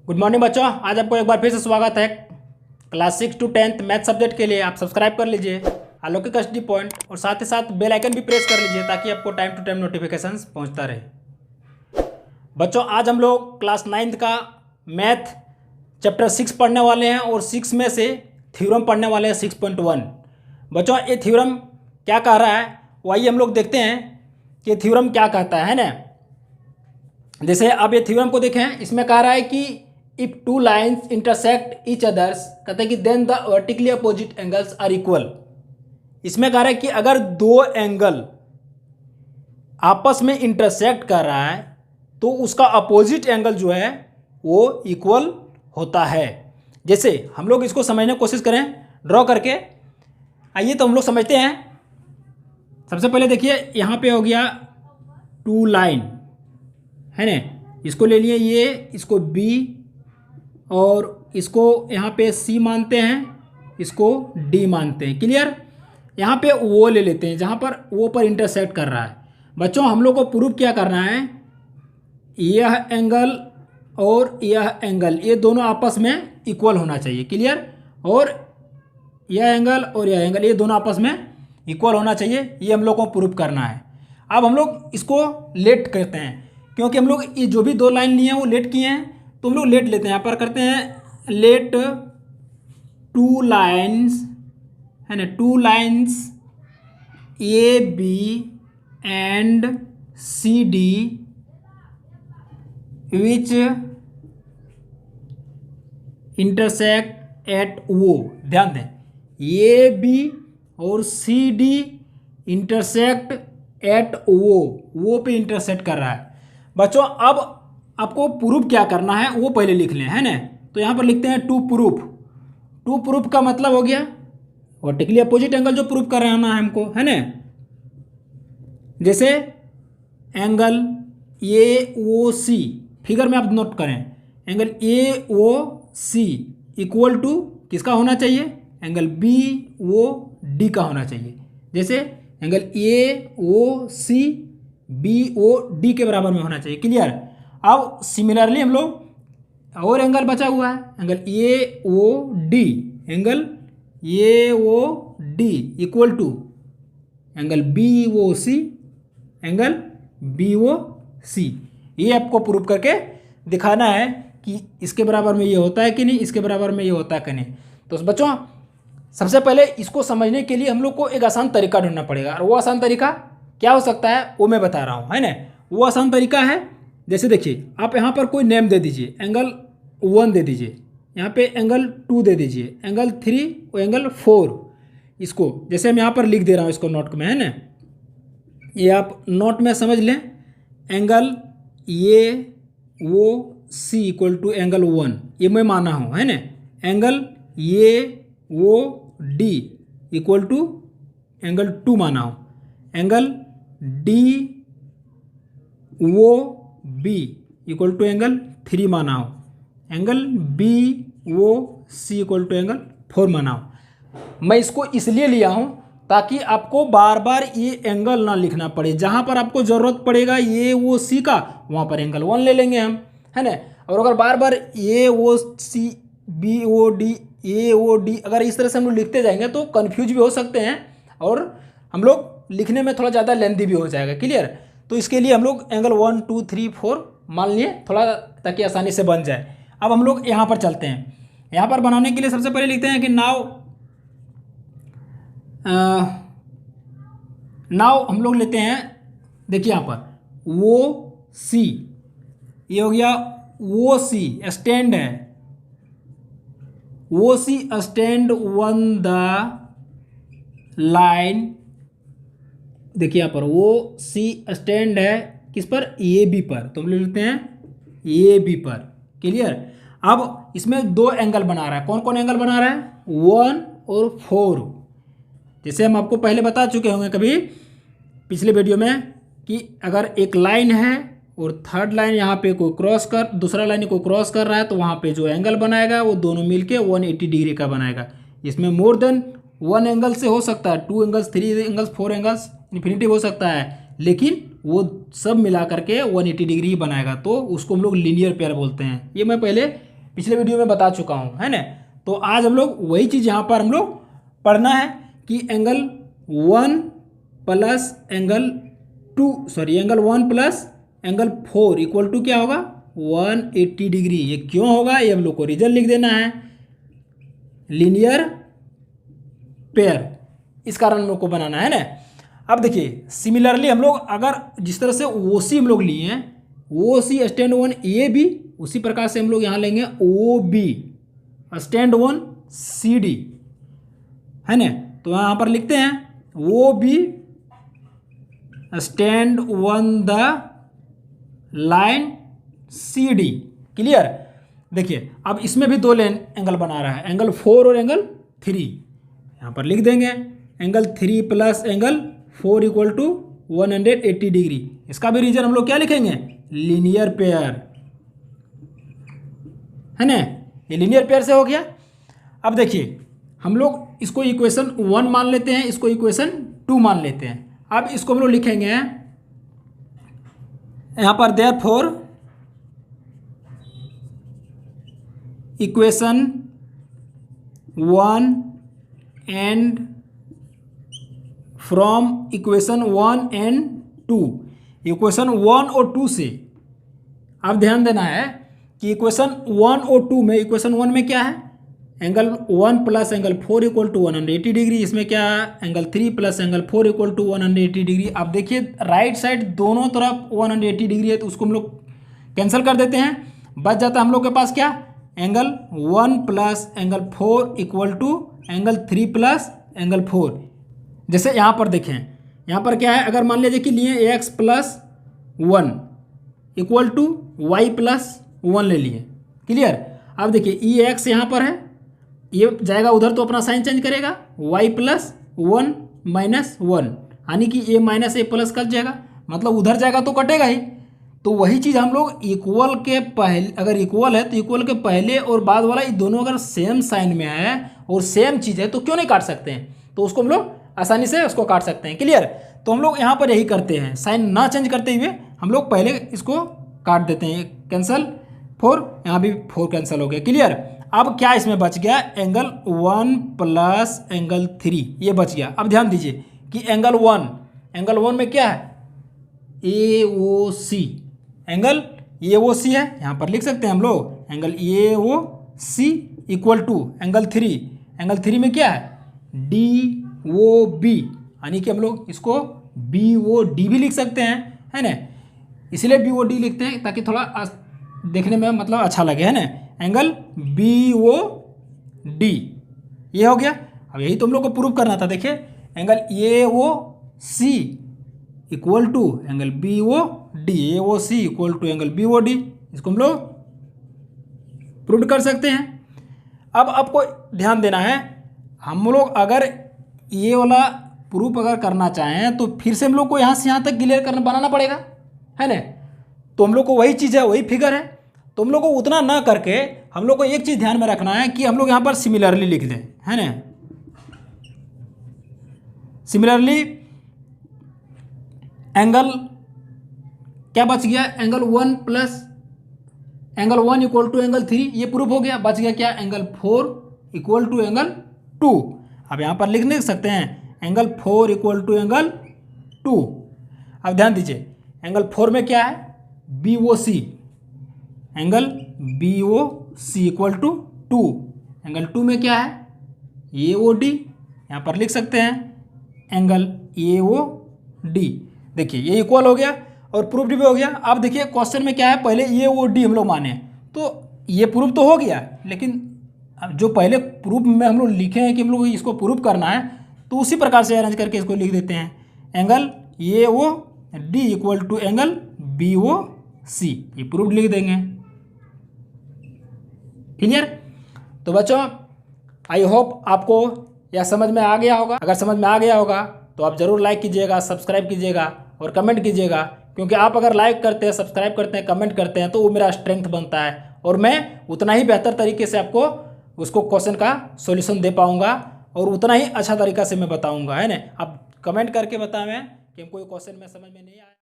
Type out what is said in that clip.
Good morning बच्चों। आज आपको एक बार फिर से स्वागत है class 6 to 10th math subject के लिए। आप सब्सक्राइब कर लीजिए अलौकिक स्टडी पॉइंट और साथ ही साथ बेल आइकन भी प्रेस कर लीजिए ताकि आपको टाइम टू टाइम नोटिफिकेशंस पहुंचता रहे। बच्चों आज हम लोग क्लास 9th का मैथ चैप्टर 6 पढ़ने वाले हैं और 6 में से थ्योरम पढ़ने वाले हैं 6.1। बच्चों ये थ्योरम क्या कह रहा है वही हम लोग देखते हैं कि थ्योरम क्या कहता है ना। जैसे अब ये थ्योरम को देखें, इसमें कह रहा है कि if two lines intersect each others, कहते हैं कि then the vertically opposite angles are equal. इसमें कह रहा है कि अगर दो एंगल आपस में इंटरसेक्ट कर रहा है तो उसका अपोजिट एंगल जो है वो इक्वल होता है। जैसे हम लोग इसको समझने की कोशिश करें ड्रॉ करके। आइए तो हम लोग समझते हैं। सबसे पहले देखिए यहाँ पे हो गया टू लाइन है ना, इसको ले लिए ये, इसको बी और इसको यहाँ पे सी मानते हैं, इसको डी मानते हैं। क्लियर। यहाँ पे वो ले लेते हैं जहाँ पर वो पर इंटरसेक्ट कर रहा है। बच्चों हम लोग को प्रूव क्या करना है, यह एंगल और यह एंगल ये दोनों आपस में इक्वल होना चाहिए। क्लियर। और यह एंगल और यह एंगल ये दोनों आपस में इक्वल होना चाहिए, ये हम लोग को प्रूव करना है। अब हम लोग इसको लेट करते हैं क्योंकि हम लोग ये जो भी दो लाइन लिए हैं वो लेट किए हैं, तो हम लोग लेट लेते हैं। यहाँ पर करते हैं लेट टू लाइन्स है ना, two lines A B and C D which intersect at वो। ध्यान दें, ए बी और सी डी इंटरसेक्ट एट वो पे इंटरसेक्ट कर रहा है। बच्चों अब आपको प्रूफ क्या करना है वो पहले लिख लें है ना। तो यहाँ पर लिखते हैं टू प्रूफ। टू प्रूफ का मतलब हो गया वर्टिकली अपोजिट एंगल जो प्रूफ कर रहे ना हमको है ना। जैसे angle A O C, figure में आप नोट करें, angle A O C equal to किसका होना चाहिए, एंगल बी ओ डी का होना चाहिए। जैसे angle A O C B O D के बराबर में होना चाहिए। क्लियर। अब सिमिलरली हम लोग और एंगल बचा हुआ है, angle A O D, angle A O D equal to angle B O C, angle B O C. ये आपको प्रूव करके दिखाना है कि इसके बराबर में ये होता है कि नहीं, इसके बराबर में ये होता है कि नहीं। तो बच्चों सबसे पहले इसको समझने के लिए हम लोग को एक आसान तरीका ढूंढना पड़ेगा, और वो आसान तरीका क्या हो सकता है वो मैं बता रहा हूँ है ना। वो आसान तरीका है, जैसे देखिए आप यहाँ पर कोई नेम दे दीजिए, एंगल 1 दे दीजिए, यहाँ पे एंगल 2 दे दीजिए, एंगल 3 और एंगल 4। इसको जैसे मैं यहाँ पर लिख दे रहा हूँ इसको नोट में है ना, ये आप नोट में समझ लें। एंगल ये वो सी इक्वल टू एंगल 1 ये मैं माना हूँ है ना। एंगल ये वो डी इक्वल टू एंगल 2 माना हूँ। एंगल डी वो बी इक्वल टू एंगल 3 माना हो। एंगल बी वो सी इक्वल टू एंगल 4 माना हो। मैं इसको इसलिए लिया हूँ ताकि आपको बार बार ये एंगल ना लिखना पड़े। जहाँ पर आपको ज़रूरत पड़ेगा ये वो सी का, वहाँ पर एंगल 1 ले लेंगे हम है ना। और अगर बार बार ये वो C B O D A O D अगर इस तरह से हम लोग लिखते जाएंगे तो कन्फ्यूज भी हो सकते हैं और हम लोग लिखने में थोड़ा ज़्यादा लेंथी भी हो जाएगा। क्लियर। तो इसके लिए हम लोग एंगल 1 2 3 4 मान लिए थोड़ा, ताकि आसानी से बन जाए। अब हम लोग यहाँ पर चलते हैं। यहाँ पर बनाने के लिए सबसे पहले लिखते हैं कि नाव हम लोग लेते हैं। देखिए यहाँ पर वो सी, ये हो गया वो सी स्टैंड है, वो सी स्टैंड ऑन द लाइन। देखिए यहाँ पर वो सी स्टैंड है किस पर, ए बी पर, तो हम लोग लिखते हैं ए बी पर। क्लियर। अब इसमें दो एंगल बना रहा है। कौन कौन एंगल बना रहा है, 1 और 4। जैसे हम आपको पहले बता चुके होंगे कभी पिछले वीडियो में कि अगर एक लाइन है और थर्ड लाइन यहाँ पे कोई क्रॉस कर, दूसरा लाइन को क्रॉस कर रहा है तो वहाँ पे जो एंगल बनाएगा वो दोनों मिलके 180 डिग्री का बनाएगा। इसमें मोर देन 1 एंगल से हो सकता है, 2 एंगल्स 3 एंगल्स 4 एंगल्स इन्फिनिटी हो सकता है, लेकिन वो सब मिला करके 180 डिग्री ही बनाएगा, तो उसको हम लोग लीनियर पेयर बोलते हैं। ये मैं पहले पिछले वीडियो में बता चुका हूँ, है ना। तो आज हम लोग वही चीज़ यहाँ पर हम लोग पढ़ना है कि angle 1 plus angle 1 plus angle 4 equal to क्या होगा 180 डिग्री। ये क्यों होगा ये हम लोग को रीजन लिख देना है, लीनियर पेयर, इस कारण हम लोग को बनाना है ना। अब देखिए सिमिलरली हम लोग अगर जिस तरह से OC हम लोग लिए हैं, OC स्टैंड 1 AB, उसी प्रकार से हम लोग यहाँ लेंगे OB स्टैंड 1 CD, है ना। तो यहाँ पर लिखते हैं OB stand 1 the line CD। Clear. देखिए अब इसमें भी दो लेन एंगल बना रहा है, एंगल 4 और एंगल 3। यहाँ पर लिख देंगे angle 3 plus angle 4 equal to 180 degree. इसका भी रीजन हम लोग क्या लिखेंगे, लीनियर पेयर, है ना। ये लीनियर पेयर से हो गया। अब देखिए हम लोग इसको इक्वेशन 1 मान लेते हैं, इसको इक्वेशन 2 मान लेते हैं। अब इसको हम लोग लिखेंगे यहाँ पर therefore equation 1 and from equation 1 and 2, equation 1 और 2 से अब ध्यान देना है कि इक्वेशन 1 और 2 में, इक्वेशन 1 में क्या है angle 1 plus angle 4 equal to 180 degree, इसमें क्या है angle 3 plus angle 4 equal to 180 degree. अब देखिए राइट साइड दोनों तरफ 180 डिग्री है, तो उसको हम लोग कैंसिल कर देते हैं। बच जाता है हम लोग के पास क्या, angle 1 plus angle 4 equal to angle 3 plus angle 4। जैसे यहाँ पर देखें, यहाँ पर क्या है, अगर मान लीजिए कि लिए x plus 1 equal to Y plus 1 ले लिए। क्लियर। अब देखिए ई एक्स यहाँ पर है, ये जाएगा उधर तो अपना साइन चेंज करेगा, y प्लस 1 माइनस 1, यानी कि a minus a plus cut जाएगा, मतलब उधर जाएगा तो कटेगा ही। तो वही चीज़ हम लोग इक्वल के पहले, अगर इक्वल है तो इक्वल के पहले और बाद वाला ये दोनों अगर सेम साइन में है और सेम चीज़ है तो क्यों नहीं काट सकते हैं, तो उसको हम लोग आसानी से उसको काट सकते हैं। क्लियर। तो हम लोग यहाँ पर यही करते हैं, साइन ना चेंज करते हुए हम लोग पहले इसको काट देते हैं। कैंसल 4, यहाँ भी 4 कैंसिल हो गया। क्लियर। अब क्या इसमें बच गया, एंगल 1 प्लस एंगल 3 ये बच गया। अब ध्यान दीजिए कि एंगल 1 में क्या है AOC, एंगल AOC है, यहाँ पर लिख सकते हैं हम लोग angle AOC equal to angle 3 में क्या है DOB, यानी कि हम लोग इसको BOD भी लिख सकते हैं, है ना। इसलिए BOD लिखते हैं ताकि थोड़ा देखने में मतलब अच्छा लगे, है ना। एंगल BOD ये हो गया। अब यही तो हम लोग को प्रूव करना था। देखिए angle AOC equal to angle BOD, AOC equal to angle BOD, इसको हम लोग प्रूव कर सकते हैं। अब आपको ध्यान देना है, हम लोग अगर ये वाला प्रूफ अगर करना चाहें तो फिर से हम लोग को यहाँ से यहाँ तक क्लियर करना बनाना पड़ेगा, है ना। तो हम लोग को वही चीज़ है, वही फिगर है, तो हम लोग को उतना ना करके हम लोग को एक चीज़ ध्यान में रखना है कि हम लोग यहाँ पर सिमिलरली लिख दें, है ना। सिमिलरली एंगल क्या बच गया, angle 1 plus angle 1 equal to angle 3, ये प्रूफ हो गया। बच गया क्या, एंगल 4 इक्वल टू एंगल 2। अब यहाँ पर लिख सकते हैं एंगल 4 इक्वल टू एंगल 2। अब ध्यान दीजिए एंगल 4 में क्या है BOC, angle BOC equal to 2। Angle 2 में क्या है AOD, यहाँ पर लिख सकते हैं एंगल AOD। देखिए ये इक्वल हो गया और प्रूफ भी हो गया। अब देखिए क्वेश्चन में क्या है, पहले AOD हम लोग माने तो ये प्रूफ तो हो गया, लेकिन अब जो पहले प्रूफ में हम लोग लिखे हैं कि हम लोग इसको प्रूफ करना है, तो उसी प्रकार से अरेंज करके इसको लिख देते हैं angle AOD equal to angle BOC, ये प्रूफ लिख देंगे। क्लियर। तो बच्चों आई होप आपको यह समझ में आ गया होगा। अगर समझ में आ गया होगा तो आप ज़रूर लाइक कीजिएगा, सब्सक्राइब कीजिएगा और कमेंट कीजिएगा, क्योंकि आप अगर लाइक करते हैं, सब्सक्राइब करते हैं, कमेंट करते हैं तो वो मेरा स्ट्रेंथ बनता है और मैं उतना ही बेहतर तरीके से आपको उसको क्वेश्चन का सॉल्यूशन दे पाऊंगा और उतना ही अच्छा तरीका से मैं बताऊंगा, है ना। आप कमेंट करके बताएं कि कोई क्वेश्चन में समझ में नहीं आया।